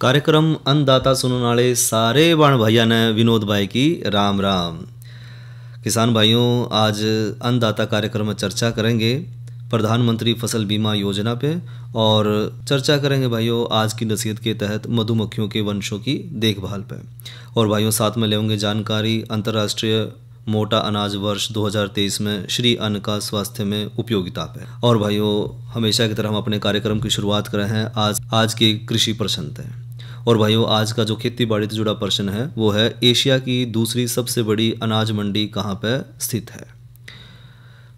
कार्यक्रम अन्नदाता सुनने वाले सारे बाण भाइयों ने विनोद भाई की राम राम। किसान भाइयों, आज अन्नदाता कार्यक्रम में चर्चा करेंगे प्रधानमंत्री फसल बीमा योजना पे और चर्चा करेंगे भाइयों आज की नसीहत के तहत मधुमक्खियों के वंशों की देखभाल पे। और भाइयों साथ में लेंगे जानकारी अंतर्राष्ट्रीय मोटा अनाज वर्ष 2023 में श्री अन्न का स्वास्थ्य में उपयोगिता पे। और भाइयों हमेशा की तरह हम अपने कार्यक्रम की शुरुआत कर रहे हैं आज के कृषि प्रश्न थे। और भाइयों आज का जो खेती बाड़ी से जुड़ा प्रश्न है वो है एशिया की दूसरी सबसे बड़ी अनाज मंडी कहाँ पे स्थित है।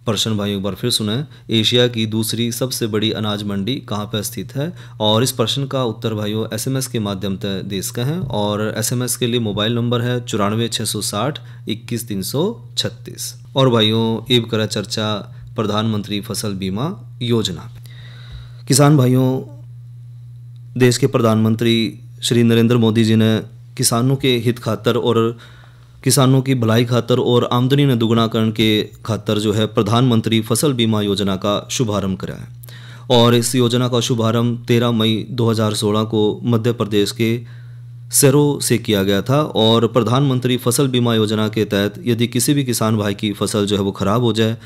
प्रश्न भाइयों एक बार फिर सुने, एशिया की दूसरी सबसे बड़ी अनाज मंडी कहाँ पे स्थित है। और इस प्रश्न का उत्तर भाइयों SMS के माध्यम से दे सके हैं। और SMS के लिए मोबाइल नंबर है 94 660 21 336। और भाइयों अब करें चर्चा प्रधानमंत्री फसल बीमा योजना। किसान भाइयों, देश के प्रधानमंत्री श्री नरेंद्र मोदी जी ने किसानों के हित खातर और किसानों की भलाई खातर और आमदनी में दुगना करने के खातर जो है प्रधानमंत्री फसल बीमा योजना का शुभारंभ करा है। और इस योजना का शुभारंभ 13 मई 2016 को मध्य प्रदेश के सेरो से किया गया था। और प्रधानमंत्री फसल बीमा योजना के तहत यदि किसी भी किसान भाई की फसल जो है वो ख़राब हो जाए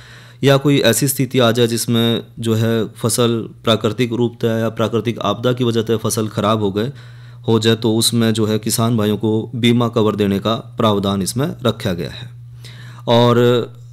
या कोई ऐसी स्थिति आ जाए जिसमें जो है फसल प्राकृतिक रूप से या प्राकृतिक आपदा की वजह से फसल ख़राब हो जाए तो उसमें जो है किसान भाइयों को बीमा कवर देने का प्रावधान इसमें रखा गया है। और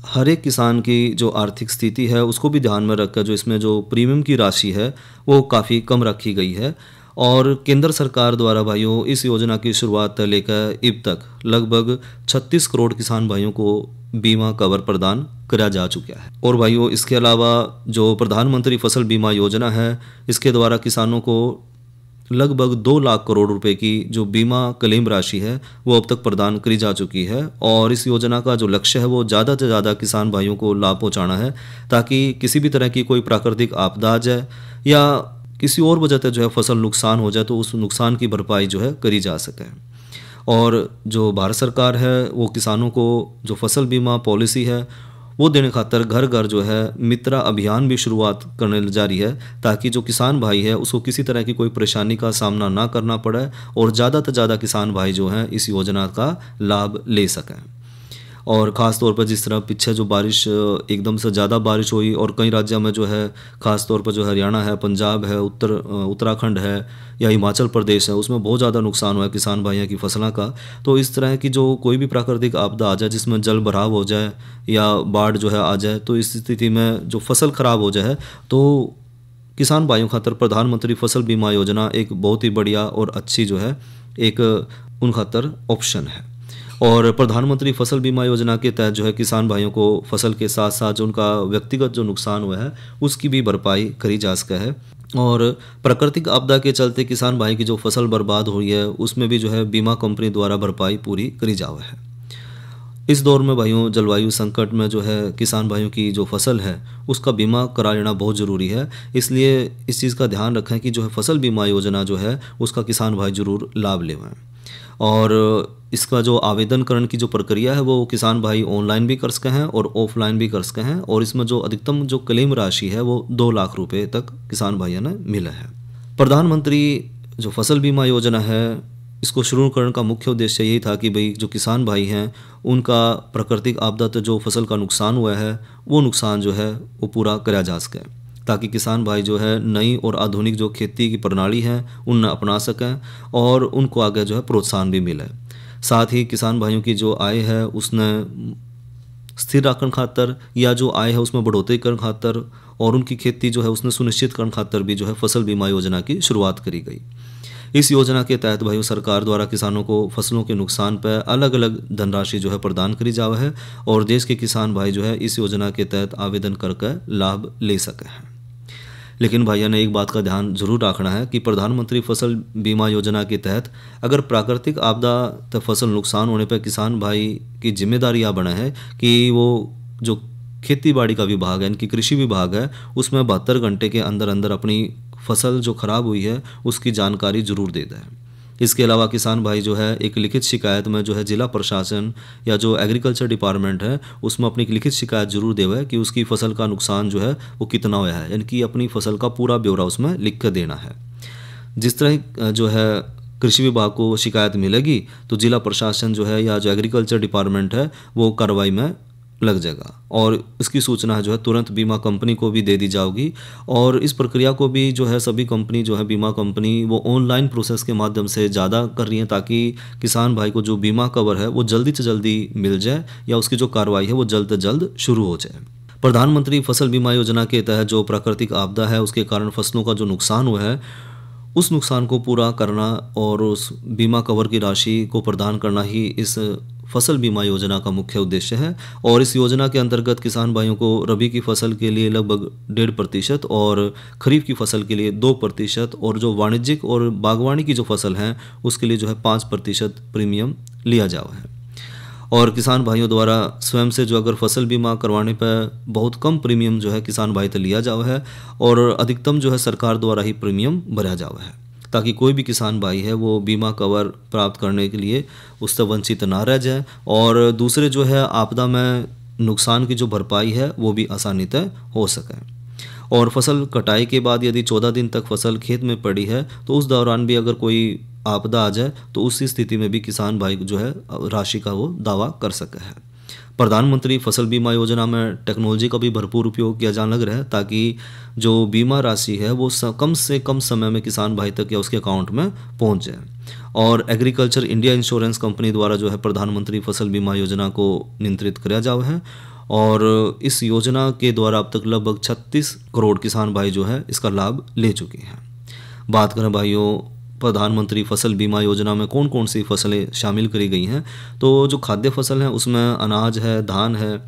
हर एक किसान की जो आर्थिक स्थिति है उसको भी ध्यान में रखकर जो इसमें जो प्रीमियम की राशि है वो काफ़ी कम रखी गई है। और केंद्र सरकार द्वारा भाइयों इस योजना की शुरुआत से लेकर अब तक लगभग 36 करोड़ किसान भाइयों को बीमा कवर प्रदान करा जा चुका है। और भाइयों इसके अलावा जो प्रधानमंत्री फसल बीमा योजना है इसके द्वारा किसानों को लगभग 2 लाख करोड़ रुपए की जो बीमा क्लेम राशि है वो अब तक प्रदान करी जा चुकी है। और इस योजना का जो लक्ष्य है वो ज़्यादा से ज़्यादा किसान भाइयों को लाभ पहुंचाना है ताकि किसी भी तरह की कोई प्राकृतिक आपदा आ जाए या किसी और वजह से जो है फसल नुकसान हो जाए तो उस नुकसान की भरपाई जो है करी जा सके। और जो भारत सरकार है वो किसानों को जो फसल बीमा पॉलिसी है वो देने खातर घर घर जो है मित्रा अभियान भी शुरुआत करने जा रही है ताकि जो किसान भाई है उसको किसी तरह की कोई परेशानी का सामना ना करना पड़े और ज़्यादा से ज़्यादा किसान भाई जो हैं इस योजना का लाभ ले सकें। और ख़ास तौर पर जिस तरह पीछे जो बारिश एकदम से ज़्यादा बारिश हुई और कई राज्यों में जो है ख़ास तौर पर जो हरियाणा है, पंजाब है, उत्तराखंड है या हिमाचल प्रदेश है उसमें बहुत ज़्यादा नुकसान हुआ है किसान भाइयों की फसलों का। तो इस तरह की जो कोई भी प्राकृतिक आपदा आ जाए जिसमें जल भराव हो जाए या बाढ़ जो है आ जाए तो इस स्थिति में जो फसल ख़राब हो जाए तो किसान भाइयों खातर प्रधानमंत्री फसल बीमा योजना एक बहुत ही बढ़िया और अच्छी जो है एक उन खातर ऑप्शन है। और प्रधानमंत्री फसल बीमा योजना के तहत जो है किसान भाइयों को फसल के साथ साथ जो उनका व्यक्तिगत जो नुकसान हुआ है उसकी भी भरपाई करी जा सका है। और प्राकृतिक आपदा के चलते किसान भाई की जो फसल बर्बाद हुई है उसमें भी जो है बीमा कंपनी द्वारा भरपाई पूरी करी जावे है। इस दौर में भाइयों जलवायु संकट में जो है किसान भाइयों की जो फसल है उसका बीमा करा लेना बहुत ज़रूरी है। इसलिए इस चीज़ का ध्यान रखें कि जो है फसल बीमा योजना जो है उसका किसान भाई ज़रूर लाभ लेवें। और इसका जो आवेदन करने की जो प्रक्रिया है वो किसान भाई ऑनलाइन भी कर सके हैं और ऑफलाइन भी कर सके हैं। और इसमें जो अधिकतम जो क्लेम राशि है वो 2 लाख रुपए तक किसान भाइयों ने मिला है। प्रधानमंत्री जो फसल बीमा योजना है इसको शुरू करने का मुख्य उद्देश्य यही था कि भाई जो किसान भाई हैं उनका प्राकृतिक आपदा से जो फसल का नुकसान हुआ है वो नुकसान जो है वो पूरा करा जा सके ताकि किसान भाई जो है नई और आधुनिक जो खेती की प्रणाली है उन्हें अपना सकें और उनको आगे जो है प्रोत्साहन भी मिले। साथ ही किसान भाइयों की जो आय है उसने स्थिर रखने खातर या जो आय है उसमें बढ़ोतरी करने खातर और उनकी खेती जो है उसने सुनिश्चित करने खातर भी जो है फसल बीमा योजना की शुरुआत करी गई। इस योजना के तहत भाइयों सरकार द्वारा किसानों को फसलों के नुकसान पर अलग अलग धनराशि जो है प्रदान करी जावे है और देश के किसान भाई जो है इस योजना के तहत आवेदन करके लाभ ले सके हैं। लेकिन भैया ने एक बात का ध्यान जरूर रखना है कि प्रधानमंत्री फसल बीमा योजना के तहत अगर प्राकृतिक आपदा तो फसल नुकसान होने पर किसान भाई की जिम्मेदारी यह बना है कि वो जो खेती बाड़ी का विभाग है, इनकी कृषि विभाग है, उसमें 72 घंटे के अंदर अंदर अपनी फसल जो खराब हुई है उसकी जानकारी जरूर दे दें। इसके अलावा किसान भाई जो है एक लिखित शिकायत में जो है जिला प्रशासन या जो एग्रीकल्चर डिपार्टमेंट है उसमें अपनी एक लिखित शिकायत जरूर देवे कि उसकी फसल का नुकसान जो है वो कितना हुआ है, यानी कि अपनी फसल का पूरा ब्यौरा उसमें लिख कर देना है। जिस तरह जो है कृषि विभाग को शिकायत मिलेगी तो जिला प्रशासन जो है या जो एग्रीकल्चर डिपार्टमेंट है वो कार्रवाई में लग जाएगा और इसकी सूचना जो है तुरंत बीमा कंपनी को भी दे दी जाएगी। और इस प्रक्रिया को भी जो है सभी कंपनी जो है बीमा कंपनी वो ऑनलाइन प्रोसेस के माध्यम से ज़्यादा कर रही हैं ताकि किसान भाई को जो बीमा कवर है वो जल्दी से जल्दी मिल जाए या उसकी जो कार्रवाई है वो जल्द से जल्द शुरू हो जाए। प्रधानमंत्री फसल बीमा योजना के तहत जो प्राकृतिक आपदा है उसके कारण फसलों का जो नुकसान हुआ है उस नुकसान को पूरा करना और उस बीमा कवर की राशि को प्रदान करना ही इस फसल बीमा योजना का मुख्य उद्देश्य है। और इस योजना के अंतर्गत किसान भाइयों को रबी की फसल के लिए लगभग 1.5% और खरीफ की फसल के लिए 2% और जो वाणिज्यिक और बागवानी की जो फसल है उसके लिए जो है 5% प्रीमियम लिया जावा है। और किसान भाइयों द्वारा स्वयं से जो अगर फसल बीमा करवाने पर बहुत कम प्रीमियम जो है किसान भाई तो लिया जावा है और अधिकतम जो है सरकार द्वारा ही प्रीमियम भरा जावा है ताकि कोई भी किसान भाई है वो बीमा कवर प्राप्त करने के लिए उससे वंचित ना रह जाए और दूसरे जो है आपदा में नुकसान की जो भरपाई है वो भी आसानी से हो सके। और फसल कटाई के बाद यदि 14 दिन तक फसल खेत में पड़ी है तो उस दौरान भी अगर कोई आपदा आ जाए तो उसी स्थिति में भी किसान भाई जो है राशि का वो दावा कर सके है। प्रधानमंत्री फसल बीमा योजना में टेक्नोलॉजी का भी भरपूर उपयोग किया जाने लग रहा है ताकि जो बीमा राशि है वो कम से कम समय में किसान भाई तक या उसके अकाउंट में पहुंच जाए। और एग्रीकल्चर इंडिया इंश्योरेंस कंपनी द्वारा जो है प्रधानमंत्री फसल बीमा योजना को नियंत्रित किया जावा है और इस योजना के द्वारा अब तक लगभग 36 करोड़ किसान भाई जो है इसका लाभ ले चुके हैं। बात करें भाइयों प्रधानमंत्री फसल बीमा योजना में कौन कौन सी फसलें शामिल करी गई हैं तो जो खाद्य फसल है उसमें अनाज है, धान है,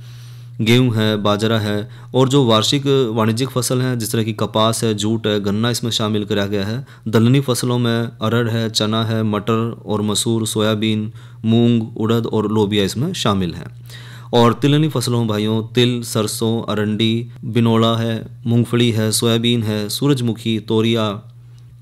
गेहूं है, बाजरा है और जो वार्षिक वाणिज्यिक फसल हैं जिस तरह की कपास है, जूट है, गन्ना इसमें शामिल किया गया है। दलहनी फसलों में अरहर है, चना है, मटर और मसूर, सोयाबीन, मूंग, उड़द और लोबिया इसमें शामिल है। और तिलहनी फसलों भाइयों तिल, सरसों, अरंडी, बिनोला है, मूंगफली है, सोयाबीन है, सूरजमुखी, तोरिया,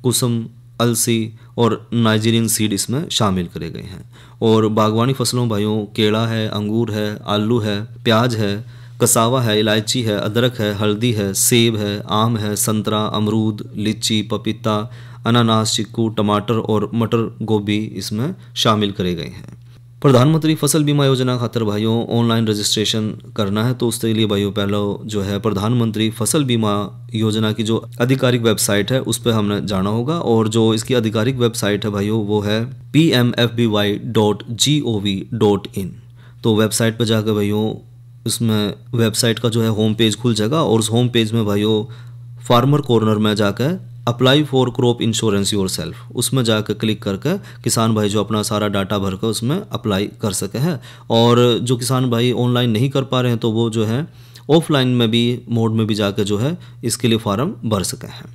कुसुम, अलसी और नाइजीरियन सीड इसमें शामिल करे गए हैं। और बागवानी फसलों भाइयों केला है, अंगूर है, आलू है, प्याज है, कसावा है, इलायची है, अदरक है, हल्दी है, सेब है, आम है, संतरा, अमरूद, लीची, पपीता, अनानास, चिक्कू, टमाटर और मटर गोभी इसमें शामिल करे गए हैं। प्रधानमंत्री फसल बीमा योजना खातर भाइयों ऑनलाइन रजिस्ट्रेशन करना है तो उसके लिए भाइयों पहले जो है प्रधानमंत्री फसल बीमा योजना की जो आधिकारिक वेबसाइट है उस पर हमने जाना होगा और जो इसकी आधिकारिक वेबसाइट है भाइयों वो है pmfby.gov.in। तो वेबसाइट पर जाकर भाइयों उसमें वेबसाइट का जो है होम पेज खुल जाएगा और उस होम पेज में भाइयों फार्मर कॉर्नर में जाकर apply for crop insurance your self उसमें जाकर क्लिक करके किसान भाई जो अपना सारा डाटा भर कर उसमें अप्लाई कर सके हैं। और जो किसान भाई ऑनलाइन नहीं कर पा रहे हैं तो वो जो है ऑफलाइन में भी मोड में भी जाकर जो है इसके लिए फॉर्म भर सके हैं।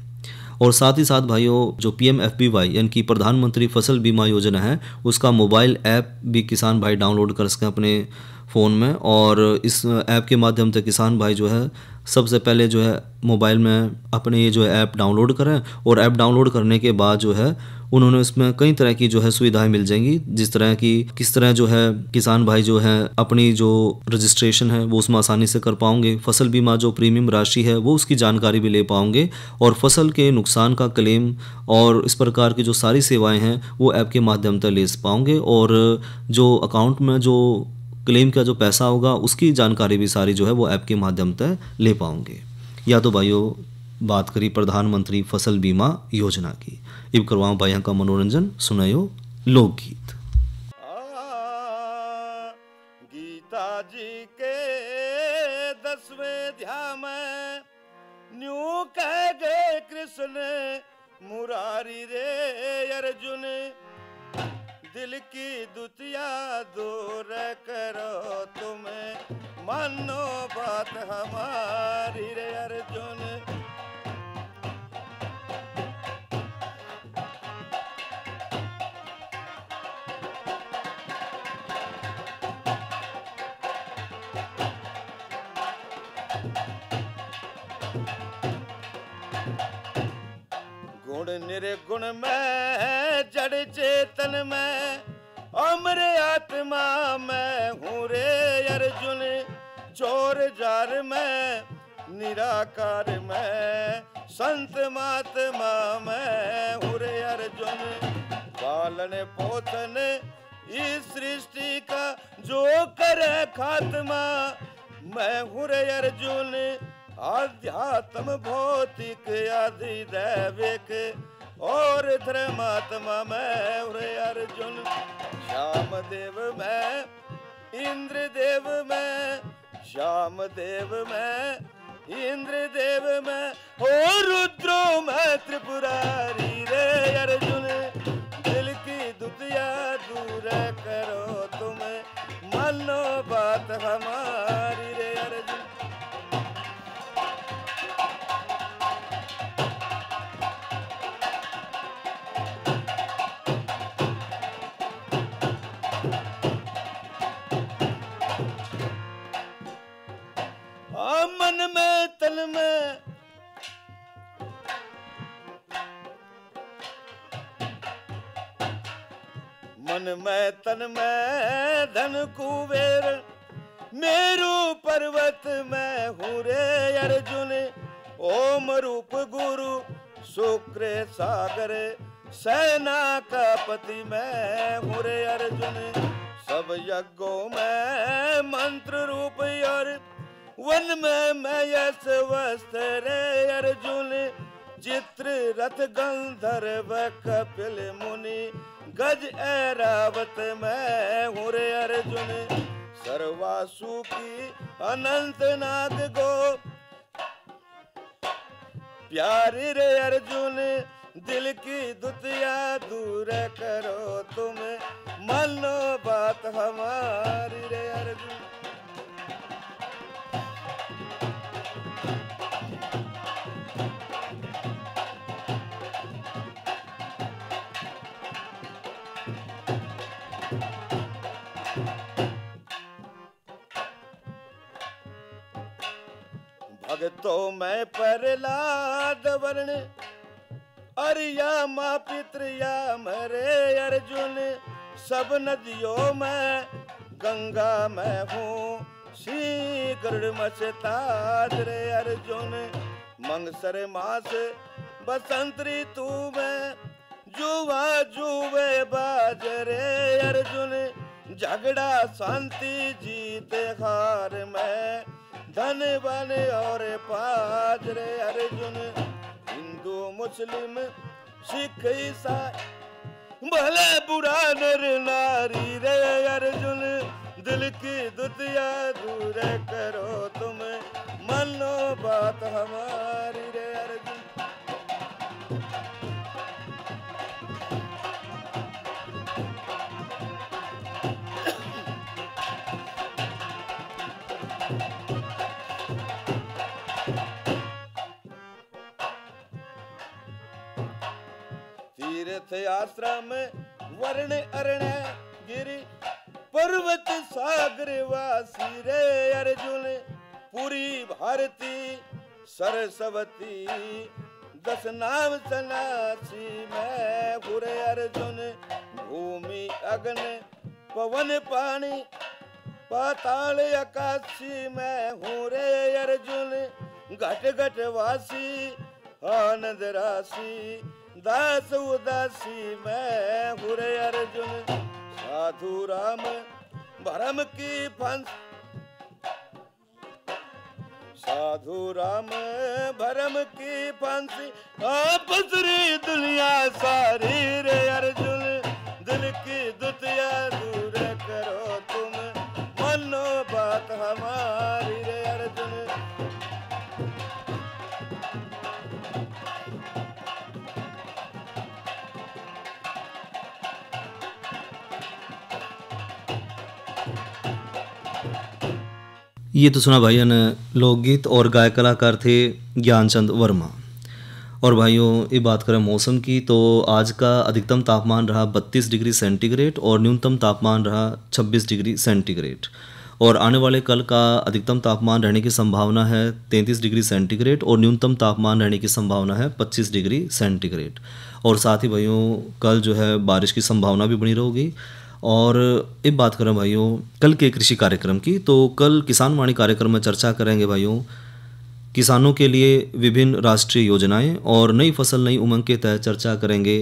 और साथ ही साथ भाइयों जो PMFBY यानी कि प्रधानमंत्री फसल बीमा योजना है उसका मोबाइल ऐप भी किसान भाई डाउनलोड कर सकें अपने फ़ोन में। और इस ऐप के माध्यम से किसान भाई जो है सबसे पहले जो है मोबाइल में अपने ये जो है ऐप डाउनलोड करें और ऐप डाउनलोड करने के बाद जो है उन्होंने उसमें कई तरह की जो है सुविधाएं मिल जाएंगी जिस तरह की किस तरह जो है किसान भाई जो है अपनी जो रजिस्ट्रेशन है वो उसमें आसानी से कर पाओगे, फसल बीमा जो प्रीमियम राशि है वो उसकी जानकारी भी ले पाओगे और फसल के नुकसान का क्लेम और इस प्रकार की जो सारी सेवाएं हैं वो ऐप के माध्यम से ले पाओगे और जो अकाउंट में जो क्लेम का जो पैसा होगा उसकी जानकारी भी सारी जो है वो ऐप के माध्यम से ले पाओगे। या तो भाइयों बात करी प्रधानमंत्री फसल बीमा योजना की। इब करवाऊँ भाइयों का मनोरंजन सुनायो लोकगीत। गीता जी के 10वें अध्याय में न्यू कह गए कृष्ण मुरारी रे अर्जुन दिल की दुतिया दूर करो तुम मानो बात हमारी रे अर्जुन। गुण निर्गुण में जड़ चेतन में अमर आत्मा में हूँ रे अर्जुन। चोर जार में निराकार में संत महात्मा में हूँ रे अर्जुन। पालन पोषण इस सृष्टि का जो करे खात्मा मैं हूँ रे अर्जुन। आध्यात्म भौतिक आदि दैविक और धर्मात्मा में रे अर्जुन। श्याम देव में इंद्र देव में श्याम देव में इंद्र देव में हो रुद्रो में त्रिपुरारी रे अर्जुन। दिल की दुतिया दूर करो तुम मानो बात हमारी रे अर्जुन। मन में तन में मन में तन में धन कुबेर मेरू पर्वत में हूँ रे अर्जुन। ओम रूप गुरु शुक्र सागर सेना का पति मैं हूँ रे अर्जुन। सब यज्ञों में मंत्र रूप और वन में मैं यश वस्त्र रे अर्जुन। चित्र रथ गंधर्व कपिल मुनि गज ऐरावत मैं हूँ रे अर्जुन। सर्वासु की अनंत नाग गो प्यारी रे अर्जुन। दिल की दुतिया दूर करो तुम मानो बात हमारी रे अर्जुन। भक्तों में प्रहलाद वर्ण अरिया माँ पितृया मरे अर्जुन। सब नदियों में गंगा में हूँ श्री गरुड़ मस्ताद रे अर्जुन। मंगसर मास बसंत ऋतु में जुआ जुए बाज रे अर्जुन। झगड़ा शांति जीत हार में धन बन और पाज रे अर्जुन। हिंदू मुस्लिम सिख ईसाई भले बुरा नर नारी रे अर्जुन। दिल की दुतिया दूर करो तुम मानो बात हमारी रे अर्जुन। तीर्थ आश्रम वर्ण अरण्य गिरि पर्वत सागर वासी रे अर्जुन। पूरी भारती सरस्वती दस नाम सन्यासी मैं हूँ रे अर्जुन। भूमि अग्नि पवन पानी पाताल आकाशी मैं हूँ रे अर्जुन। घट घट वासी आनंद राशि दास उदासी मैं हूँ रे अर्जुन। साधु राम भरम की फंस साधु राम भरम की फांसी आपस रे दुनिया सारी रे अर्जुन। दिल की दुतिया दूर करो तुम मानो बात हमारी रे अर्जुन। ये तो सुना भाइयों ने लोकगीत और गायक कलाकार थे ज्ञानचंद वर्मा। और भाइयों ये बात करें मौसम की तो आज का अधिकतम तापमान रहा 32 डिग्री सेंटीग्रेड और न्यूनतम तापमान रहा 26 डिग्री सेंटीग्रेड। और आने वाले कल का अधिकतम तापमान रहने की संभावना है 33 डिग्री सेंटीग्रेड और न्यूनतम तापमान रहने की संभावना है 25 डिग्री सेंटीग्रेड। और साथ ही भाइयों कल जो है बारिश की संभावना भी बनी रहेगी। और एक बात करें भाइयों कल के कृषि कार्यक्रम की तो कल किसान वाणी कार्यक्रम में चर्चा करेंगे भाइयों किसानों के लिए विभिन्न राष्ट्रीय योजनाएं और नई फसल नई उमंग के तहत चर्चा करेंगे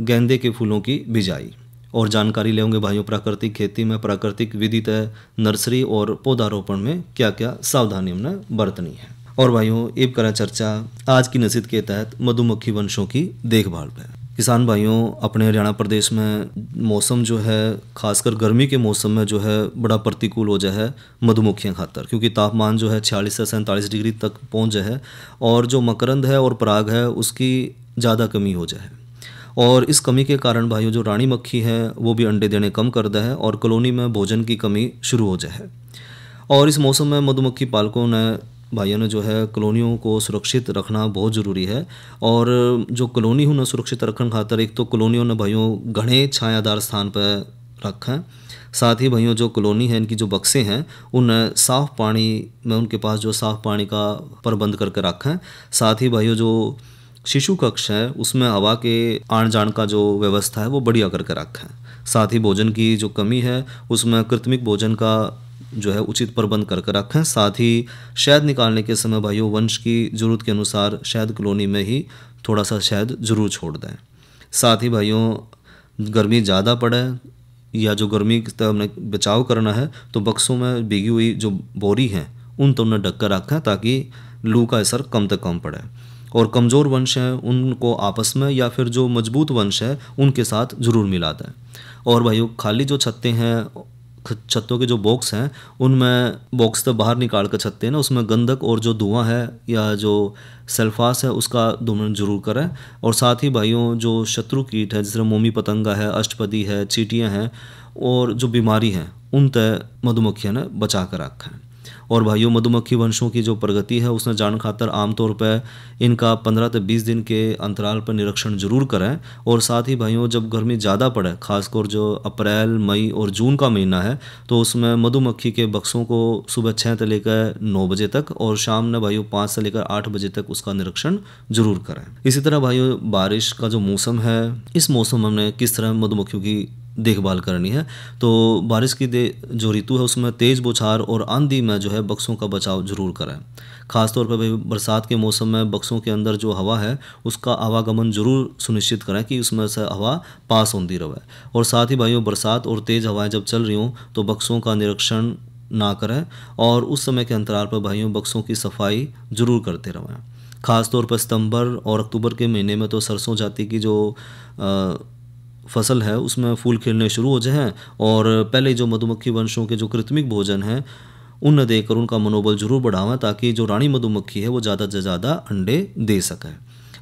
गेंदे के फूलों की बिजाई। और जानकारी लेंगे भाइयों प्राकृतिक खेती में प्राकृतिक विधि तय नर्सरी और पौधारोपण में क्या क्या सावधानी हमने बरतनी है। और भाइयों एक करें चर्चा आज की नसीहत के तहत मधुमक्खी वंशों की देखभाल पर। किसान भाइयों अपने हरियाणा प्रदेश में मौसम जो है खासकर गर्मी के मौसम में जो है बड़ा प्रतिकूल हो जाए है मधुमक्खियाँ खातर, क्योंकि तापमान जो है 46 से 47 डिग्री तक पहुंच जाए है और जो मकरंद है और पराग है उसकी ज़्यादा कमी हो जाए। और इस कमी के कारण भाइयों जो रानी मक्खी है वो भी अंडे देने कम कर दे है और कॉलोनी में भोजन की कमी शुरू हो जाए। और इस मौसम में मधुमक्खी पालकों ने भाइयों ने जो है कॉलोनियों को सुरक्षित रखना बहुत ज़रूरी है। और जो कॉलोनी हो न सुरक्षित रखने खातर एक तो कॉलोनियों ने भाइयों घने छायादार स्थान पर रखें। साथ ही भाइयों जो कॉलोनी है इनकी जो बक्से हैं उन साफ़ पानी में उनके पास जो साफ़ पानी का प्रबंध करके रखें। साथ ही भाइयों जो शिशु कक्ष है उसमें हवा के आन जान का जो व्यवस्था है वो बढ़िया करके रखें। साथ ही भोजन की जो कमी है उसमें कृत्रिम भोजन का जो है उचित प्रबंध करके रखें। साथ ही शहद निकालने के समय भाइयों वंश की ज़रूरत के अनुसार शहद कॉलोनी में ही थोड़ा सा शहद ज़रूर छोड़ दें। साथ ही भाइयों गर्मी ज़्यादा पड़े या जो गर्मी से हमने बचाव करना है तो बक्सों में भीगी हुई जो बोरी हैं उन तो उन्हें ढक कर रखें ताकि लू का असर कम से कम पड़े। और कमज़ोर वंश हैं उनको आपस में या फिर जो मजबूत वंश है उनके साथ ज़रूर मिला दें। और भाइयों खाली जो छत्ते हैं छत्तों के जो बॉक्स हैं उनमें बॉक्स से बाहर निकाल कर छत्ते हैं ना उसमें गंधक और जो धुआं है या जो सल्फास है उसका दोमन जरूर करें। और साथ ही भाइयों जो शत्रु कीट है जैसे मोमी पतंगा है अष्टपदी है चींटियां हैं और जो बीमारी हैं उन तय मधुमक्खियां ने बचा कर रखा है। और भाइयों मधुमक्खी वंशों की जो प्रगति है उसने जान खातर आमतौर पर इनका 15 से 20 दिन के अंतराल पर निरीक्षण जरूर करें। और साथ ही भाइयों जब गर्मी ज़्यादा पड़े खासकर जो अप्रैल मई और जून का महीना है तो उसमें मधुमक्खी के बक्सों को सुबह 6 से लेकर 9 बजे तक और शाम में भाइयों 5 से लेकर 8 बजे तक उसका निरीक्षण जरूर करें। इसी तरह भाइयों बारिश का जो मौसम है इस मौसम में हमने किस तरह मधुमक्खियों की देखभाल करनी है तो बारिश की जो ऋतु है उसमें तेज़ बौछार और आंधी में जो है बक्सों का बचाव जरूर करें। ख़ासतौर पर बरसात के मौसम में बक्सों के अंदर जो हवा है उसका आवागमन जरूर सुनिश्चित करें कि उसमें से हवा पास होती रहे। और साथ ही भाइयों बरसात और तेज़ हवाएं जब चल रही हों तो बक्सों का निरीक्षण ना करें और उस समय के अंतराल पर भाइयों बक्सों की सफाई जरूर करते रहें। ख़ासतौर पर सितंबर और अक्टूबर के महीने में तो सरसों जाति की जो फसल है उसमें फूल खिलने शुरू हो जाए और पहले जो मधुमक्खी वंशों के जो कृत्रिम भोजन हैं उन्हें देकर उनका मनोबल जरूर बढ़ावें ताकि जो रानी मधुमक्खी है वो ज़्यादा से ज़्यादा अंडे दे सके।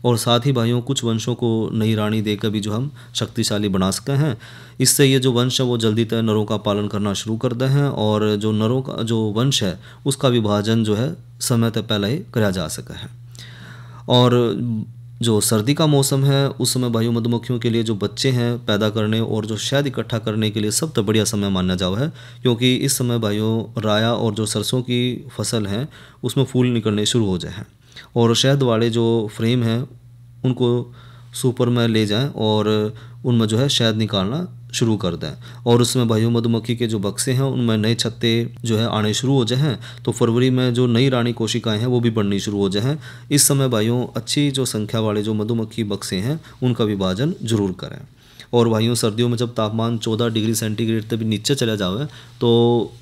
और साथ ही भाइयों कुछ वंशों को नई रानी देकर भी जो हम शक्तिशाली बना सके हैं। इससे ये जो वंश है वो जल्दी तक नरों का पालन करना शुरू करते हैं और जो नरों का जो वंश है उसका विभाजन जो है समय तक पहले ही किया जा सका है। और जो सर्दी का मौसम है उस समय भाइयों मधुमक्खियों के लिए जो बच्चे हैं पैदा करने और जो शहद इकट्ठा करने के लिए सबसे बढ़िया समय माना जाता है, क्योंकि इस समय भाइयों राया और जो सरसों की फसल है उसमें फूल निकलने शुरू हो जाए हैं और शहद वाले जो फ्रेम हैं उनको सुपर में ले जाएं और उनमें जो है शहद निकालना शुरू कर दें। और उसमें भाइयों मधुमक्खी के जो बक्से हैं उनमें नए छत्ते जो है आने शुरू हो जाएं तो फरवरी में जो नई रानी कोशिकाएं हैं वो भी बढ़नी शुरू हो जाएं। इस समय भाइयों अच्छी जो संख्या वाले जो मधुमक्खी बक्से हैं उनका विभाजन जरूर करें। और भाइयों सर्दियों में जब तापमान 14 डिग्री सेंटीग्रेड तक भी नीचे चला जाए तो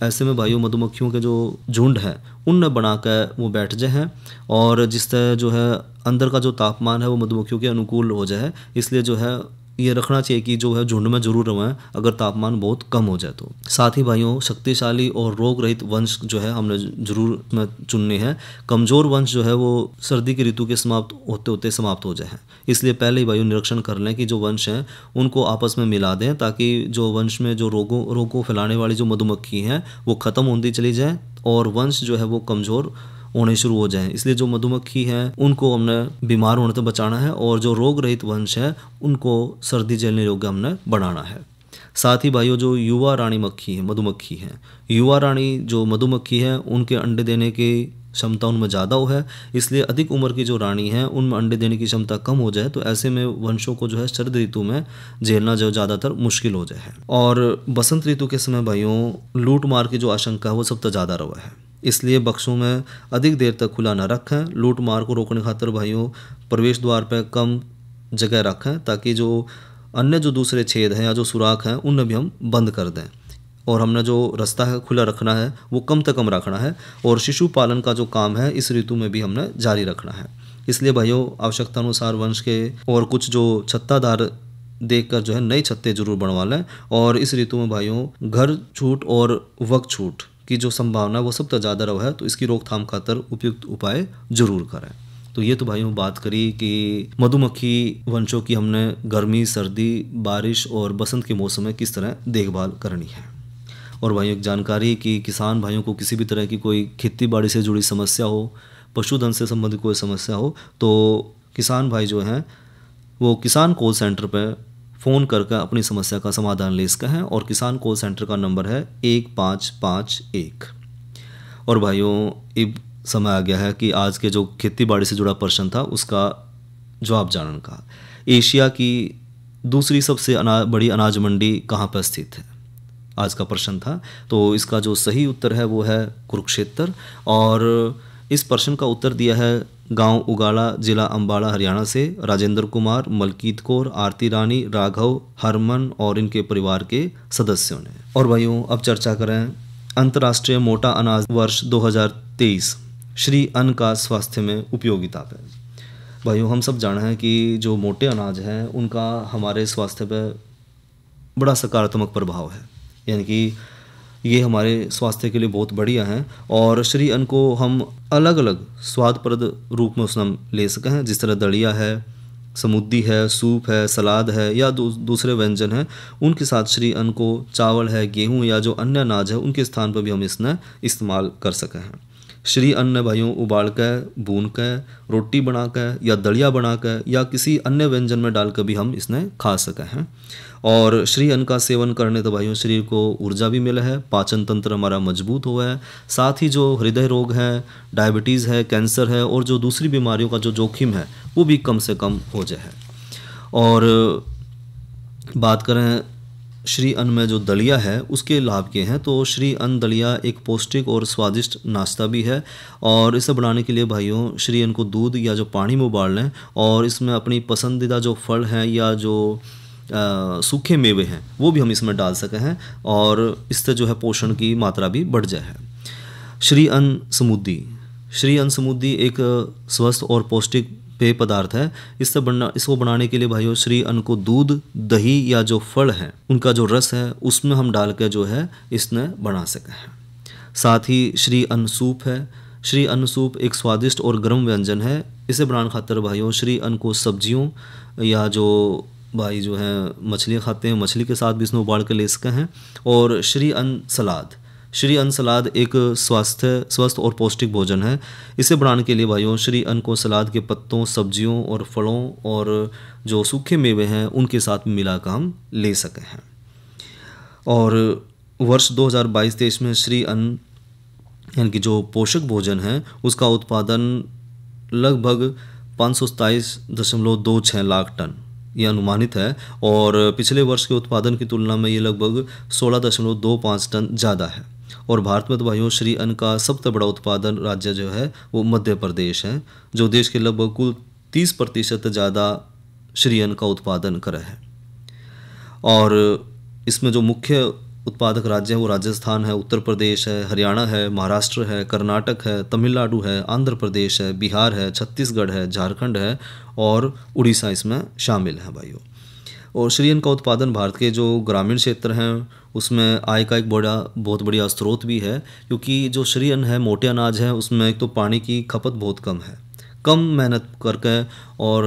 ऐसे में भाइयों मधुमक्खियों के जो झुंड है उनमें बनाकर वो बैठ जाए और जिस तरह जो है अंदर का जो तापमान है वो मधुमक्खियों के अनुकूल हो जाए। इसलिए जो है ये रखना चाहिए कि जो है झुंड में जरूर रहें अगर तापमान बहुत कम हो जाए तो। साथ ही भाइयों शक्तिशाली और रोग रहित वंश जो है हमने जरूर में चुनने हैं। कमज़ोर वंश जो है वो सर्दी की ऋतु के समाप्त होते होते समाप्त हो जाए, इसलिए पहले ही भाइयों निरीक्षण कर लें कि जो वंश हैं उनको आपस में मिला दें ताकि जो वंश में जो रोगों फैलाने वाली जो मधुमक्खी हैं वो ख़त्म होती चली जाए और वंश जो है वो कमज़ोर होने शुरू हो जाएं। इसलिए जो मधुमक्खी हैं उनको हमने बीमार होने से बचाना है और जो रोग रहित वंश है उनको सर्दी झेलने योग्य हमने बनाना है। साथ ही भाइयों जो युवा रानी मक्खी है मधुमक्खी हैं, युवा रानी जो मधुमक्खी है उनके अंडे देने की क्षमता उनमें ज़्यादा है, इसलिए अधिक उम्र की जो रानी है उनमें अंडे देने की क्षमता कम हो जाए तो ऐसे में वंशों को जो है शरद ऋतु में झेलना जो ज़्यादातर मुश्किल हो जाए। और बसंत ऋतु के समय भाइयों लूट मार की जो आशंका है वो सबसे ज़्यादा रवा है, इसलिए बक्सों में अधिक देर तक खुला न रखें। लूट मार को रोकने खातिर भाइयों प्रवेश द्वार पर कम जगह रखें ताकि जो अन्य जो दूसरे छेद हैं या जो सुराख हैं उन्हें भी हम बंद कर दें। और हमने जो रास्ता है खुला रखना है वो कम से कम रखना है। और शिशु पालन का जो काम है इस ऋतु में भी हमने जारी रखना है। इसलिए भाइयों आवश्यकता अनुसार वंश के और कुछ जो छत्तादार देखकर जो है नए छत्ते जरूर बनवा लें। और इस ऋतु में भाइयों घर छूट और वक्त छूट की जो संभावना वो सबसे ज़्यादा रहा है, तो इसकी रोकथाम खातर उपयुक्त उपाय जरूर करें। तो ये तो भाइयों बात करी कि मधुमक्खी वंशों की हमने गर्मी, सर्दी, बारिश और बसंत के मौसम में किस तरह देखभाल करनी है। और भाइयों एक जानकारी कि किसान भाइयों को किसी भी तरह की कोई खेती बाड़ी से जुड़ी समस्या हो, पशुधन से संबंधित कोई समस्या हो, तो किसान भाई जो हैं वो किसान कॉल सेंटर पर फ़ोन करके अपनी समस्या का समाधान ले सकते हैं। और किसान कॉल सेंटर का नंबर है 1551। और भाइयों अब समय आ गया है कि आज के जो खेती बाड़ी से जुड़ा प्रश्न था उसका जवाब जानने का। एशिया की दूसरी सबसे बड़ी अनाज मंडी कहाँ पर स्थित है, आज का प्रश्न था। तो इसका जो सही उत्तर है वो है कुरुक्षेत्र। और इस प्रश्न का उत्तर दिया है गांव उगाड़ा, जिला अंबाला, हरियाणा से राजेंद्र कुमार, मलकीत कौर, आरती रानी, राघव, हरमन और इनके परिवार के सदस्यों ने। और भाइयों अब चर्चा करें अंतर्राष्ट्रीय मोटा अनाज वर्ष 2023 श्री अन्न का स्वास्थ्य में उपयोगिता पे। भाइयों हम सब जाना है कि जो मोटे अनाज हैं उनका हमारे स्वास्थ्य पे बड़ा सकारात्मक प्रभाव है, यानी कि ये हमारे स्वास्थ्य के लिए बहुत बढ़िया हैं। और श्री अन्न को हम अलग अलग स्वादप्रद रूप में उसमें हम ले सकें हैं, जिस तरह दलिया है, समुद्दी है, सूप है, सलाद है या दूसरे व्यंजन हैं, उनके साथ श्री अन्न को चावल है, गेहूं या जो अन्य अनाज है उनके स्थान पर भी हम इसमें इस्तेमाल कर सकें हैं। श्री अन्न भाइयों उबाल कर, भून कर, रोटी बना कर या दलिया बना कर या किसी अन्य व्यंजन में डालकर भी हम इसमें खा सकें हैं। और श्री अन्न का सेवन करने तो भाइयों शरीर को ऊर्जा भी मिला है, पाचन तंत्र हमारा मजबूत हुआ है, साथ ही जो हृदय रोग है, डायबिटीज़ है, कैंसर है और जो दूसरी बीमारियों का जो जोखिम है वो भी कम से कम हो जाए। और बात करें श्री अन्न में जो दलिया है उसके लाभ के हैं, तो श्री अन्न दलिया एक पौष्टिक और स्वादिष्ट नाश्ता भी है। और इसे बनाने के लिए भाइयों श्री अन्न को दूध या जो पानी में उबाल लें और इसमें अपनी पसंदीदा जो फल हैं या जो सूखे मेवे हैं वो भी हम इसमें डाल सके हैं और इससे जो है पोषण की मात्रा भी बढ़ जाए। श्री अन्न समूदी एक स्वस्थ और पौष्टिक पेय पदार्थ है। इसको बनाने के लिए भाइयों श्री अन्न को दूध, दही या जो फल हैं उनका जो रस है उसमें हम डाल कर जो है इसमें बना सके हैं। साथ ही श्री अन्न सूप है। श्री अन्न सूप एक स्वादिष्ट और गर्म व्यंजन है। इसे बनाने खातिर भाइयों श्री अन्न को सब्जियों या जो भाई जो है मछलियाँ खाते हैं मछली के साथ भी इसमें उबाल के ले सके हैं। और श्री अन्न सलाद एक स्वस्थ और पौष्टिक भोजन है। इसे बनाने के लिए भाइयों श्री अन्न को सलाद के पत्तों, सब्जियों और फलों और जो सूखे मेवे हैं उनके साथ मिलाकर हम ले सके हैं। और वर्ष 2022-23 में श्री अन्न यानी कि जो पोषक भोजन है उसका उत्पादन लगभग 527.26 लाख टन ये अनुमानित है। और पिछले वर्ष के उत्पादन की तुलना में ये लगभग 16.25 टन ज़्यादा है। और भारत में तो भाइयों श्री अन्न का सबसे बड़ा उत्पादन राज्य जो है वो मध्य प्रदेश है, जो देश के लगभग कुल 30% ज़्यादा श्री अन्न का उत्पादन करे है। और इसमें जो मुख्य उत्पादक राज्य है वो राजस्थान है, उत्तर प्रदेश है, हरियाणा है, महाराष्ट्र है, कर्नाटक है, तमिलनाडु है, आंध्र प्रदेश है, बिहार है, छत्तीसगढ़ है, झारखंड है और उड़ीसा इसमें शामिल है भाइयों। और श्री अन्न का उत्पादन भारत के जो ग्रामीण क्षेत्र हैं उसमें आय का एक बहुत बढ़िया स्रोत भी है, क्योंकि जो श्री अन्न है मोटे अनाज है उसमें एक तो पानी की खपत बहुत कम है, कम मेहनत करके और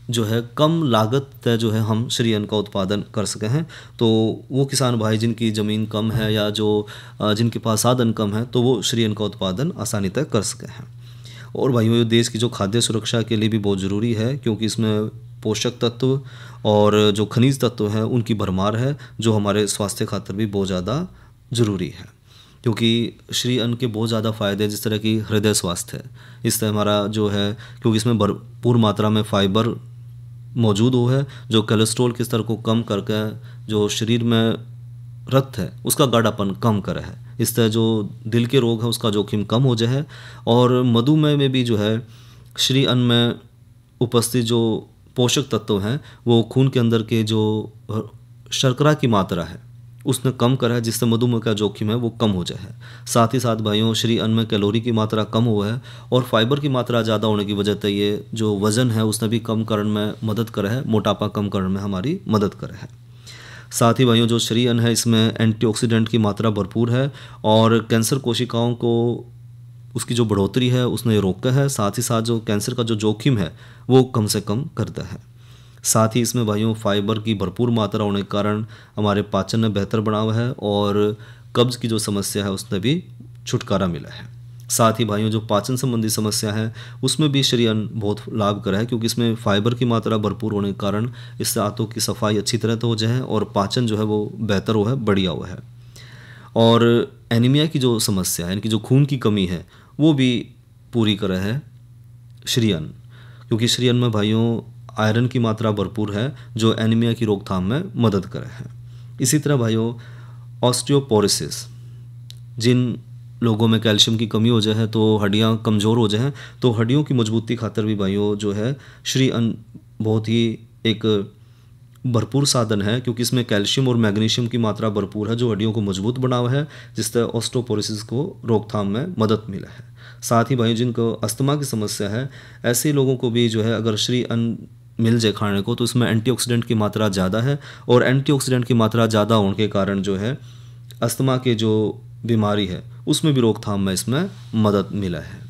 जो है कम लागत तय जो है हम श्री अन्न का उत्पादन कर सके हैं। तो वो किसान भाई जिनकी ज़मीन कम है या जो जिनके पास साधन कम है, तो वो श्री अन्न का उत्पादन आसानी तय कर सके हैं। और भाइयों, ये देश की जो खाद्य सुरक्षा के लिए भी बहुत ज़रूरी है, क्योंकि इसमें पोषक तत्व और जो खनिज तत्व हैं उनकी भरमार है, जो हमारे स्वास्थ्य खातिर भी बहुत ज़्यादा ज़रूरी है। क्योंकि श्री अन्न के बहुत ज़्यादा फ़ायदे, जिस तरह की हृदय स्वास्थ्य है, इससे हमारा जो है, क्योंकि इसमें भरपूर मात्रा में फाइबर मौजूद हो है, जो कोलेस्ट्रॉल के स्तर को कम करके जो शरीर में रक्त है उसका गाढ़ापन कम करे है। इससे जो दिल के रोग है उसका जोखिम कम हो जाए। और मधुमेह में भी जो है श्री अन्न में उपस्थित जो पोषक तत्व हैं वो खून के अंदर के जो शर्करा की मात्रा है उसने कम करा है, जिससे मधुमेह का जोखिम है वो कम हो जाए। साथ ही साथ भाइयों, श्री अन्न में कैलोरी की मात्रा कम हुआ है और फाइबर की मात्रा ज़्यादा होने की वजह से ये जो वज़न है उसने भी कम करने में मदद करा है, मोटापा कम करने में हमारी मदद करा है। साथ ही भाइयों, जो श्री अन्न है इसमें एंटीऑक्सीडेंट की मात्रा भरपूर है और कैंसर कोशिकाओं को उसकी जो बढ़ोतरी है उसने रोका है। साथ ही साथ जो कैंसर का जो जोखिम है वो कम से कम करता है। साथ ही इसमें भाइयों फाइबर की भरपूर मात्रा होने के कारण हमारे पाचन में बेहतर बनाव है और कब्ज़ की जो समस्या है उसमें भी छुटकारा मिला है। साथ ही भाइयों, जो पाचन संबंधी समस्या है उसमें भी श्री अन्न बहुत लाभकर है, क्योंकि इसमें फाइबर की मात्रा भरपूर होने के कारण इससे आंतों की सफाई अच्छी तरह से हो जाए और पाचन जो है वो बेहतर हो है, बढ़िया हुआ है। और एनीमिया की जो समस्या है, यानी कि जो खून की कमी है, वो भी पूरी करे है श्री अन्न, क्योंकि श्री अन्न में भाइयों आयरन की मात्रा भरपूर है जो एनीमिया की रोकथाम में मदद करे है। इसी तरह भाइयों, ऑस्टियोपोरोसिस, जिन लोगों में कैल्शियम की कमी हो जाए तो हड्डियां कमज़ोर हो जाए, तो हड्डियों की मजबूती खातिर भी भाइयों जो है श्री अन्न बहुत ही एक भरपूर साधन है, क्योंकि इसमें कैल्शियम और मैग्नीशियम की मात्रा भरपूर है जो हड्डियों को मजबूत बनावा है, जिससे ऑस्टियोपोरोसिस को रोकथाम में मदद मिला है। साथ ही भाइयों, जिनको अस्थमा की समस्या है, ऐसे लोगों को भी जो है अगर श्री अन्न मिल जाए खाने को तो इसमें एंटीऑक्सीडेंट की मात्रा ज़्यादा है और एंटीऑक्सीडेंट की मात्रा ज़्यादा होने के कारण जो है अस्थमा के जो बीमारी है उसमें भी रोकथाम में इसमें मदद मिला है।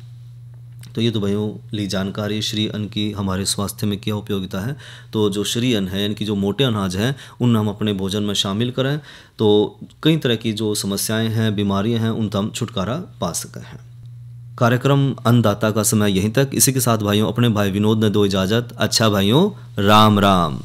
तो ये तो भाइयों ली जानकारी श्री अन्न की हमारे स्वास्थ्य में क्या उपयोगिता है। तो जो श्री अन्न है, यानी कि जो मोटे अनाज हैं, उन हम अपने भोजन में शामिल करें तो कई तरह की जो समस्याएं हैं, बीमारियां हैं, उन हम छुटकारा पा सके हैं। कार्यक्रम अन्नदाता का समय यहीं तक। इसी के साथ भाइयों अपने भाई विनोद ने दो इजाज़त। अच्छा भाइयों, राम राम।